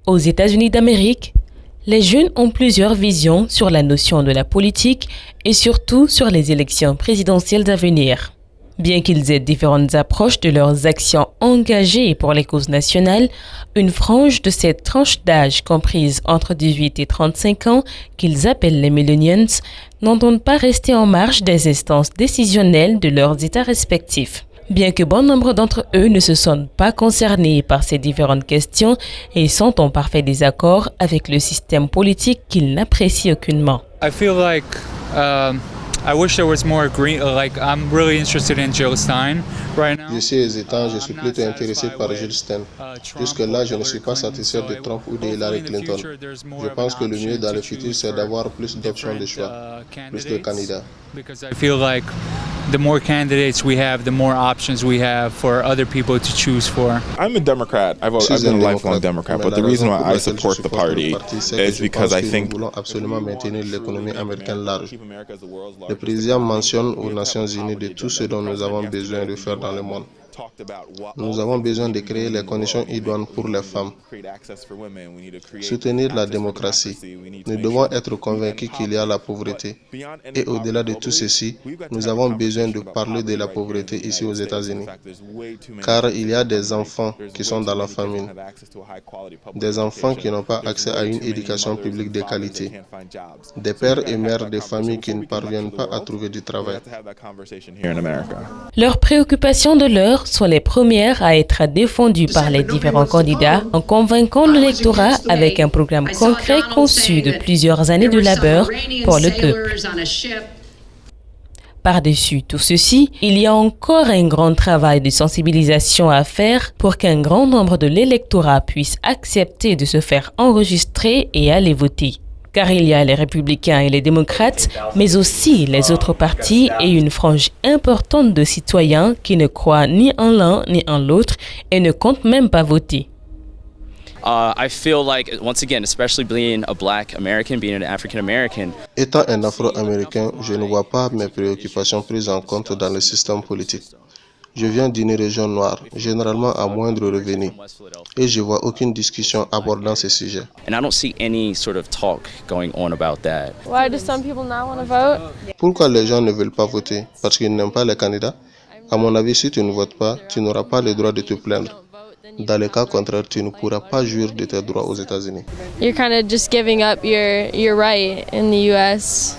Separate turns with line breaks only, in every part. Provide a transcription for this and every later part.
Aux États-Unis d'Amérique, les jeunes ont plusieurs visions sur la notion de la politique et surtout sur les élections présidentielles à venir. Bien qu'ils aient différentes approches de leurs actions engagées pour les causes nationales, une frange de cette tranche d'âge comprise entre 18 et 35 ans, qu'ils appellent les millennials, n'entendent pas rester en marge des instances décisionnelles de leurs États respectifs. Bien que bon nombre d'entre eux ne se sentent pas concernés par ces différentes questions et sont en parfait désaccord avec le système politique qu'ils n'apprécient aucunement.
I wish there was more green, I'm really interested in Jill Stein right now.
Je suis hésitant, je suis plutôt intéressé par Jill Stein. Jusque-là, je ne suis pas satisfait de Trump ou de Hillary Clinton. Je pense que le mieux dans le futur, c'est d'avoir plus d'options de choix, plus de candidats.
Because I feel like the more candidates we have, the more options we have for other people to choose for.
I'm a Democrat. I've been a lifelong Democrat, but the reason why I support the party is because I think
nous voulons absolument maintenir l'économie américaine large. Le président mentionne aux Nations Unies de tout ce dont nous avons besoin de faire dans le monde. Nous avons besoin de créer les conditions idoines pour les femmes. Soutenir la démocratie. Nous devons être convaincus qu'il y a la pauvreté. Et au-delà de tout ceci, nous avons besoin de parler de la pauvreté ici aux États-Unis. Car il y a des enfants qui sont dans la famine. Des enfants qui n'ont pas accès à une éducation publique de qualité. Des pères et mères de familles qui ne parviennent pas à trouver du travail.
Leurs préoccupations de l'heure sont les premières à être défendues par les différents candidats en convainquant l'électorat avec un programme concret conçu de plusieurs années de labeur pour le peuple. Par-dessus tout ceci, il y a encore un grand travail de sensibilisation à faire pour qu'un grand nombre de l'électorat puisse accepter de se faire enregistrer et aller voter. Car il y a les républicains et les démocrates, mais aussi les autres partis et une frange importante de citoyens qui ne croient ni en l'un ni en l'autre et ne comptent même pas voter.
I feel like, once again, especially being a Black American, being an African American.
Étant un Afro-Américain, je ne vois pas mes préoccupations prises en compte dans le système politique. Je viens d'une région noire, généralement à moindre revenu, et je vois aucune discussion abordant ces sujets.
And I don't see any sort of talk going on about that.
Why do some people not want to vote?
Pourquoi les gens ne veulent pas voter? Parce qu'ils n'aiment pas les candidats? À mon avis, si tu ne votes pas, tu n'auras pas le droit de te plaindre. Dans le cas contraire, tu ne pourras pas jouir de tes droits aux États-Unis.
You're kind of just giving up your right in the US.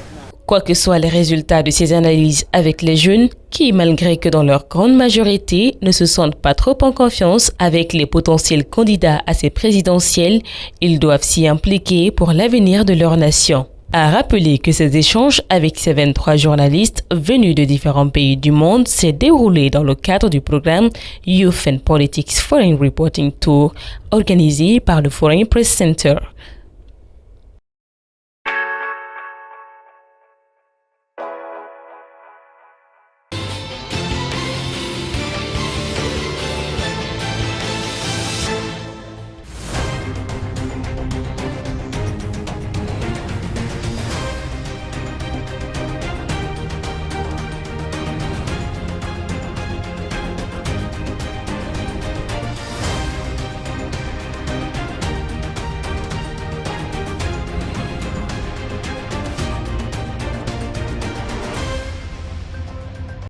Quoi que soient les résultats de ces analyses avec les jeunes, qui, malgré que dans leur grande majorité, ne se sentent pas trop en confiance avec les potentiels candidats à ces présidentielles, ils doivent s'y impliquer pour l'avenir de leur nation. À rappeler que ces échanges avec ces 23 journalistes venus de différents pays du monde s'est déroulé dans le cadre du programme Youth and Politics Foreign Reporting Tour organisé par le Foreign Press Center.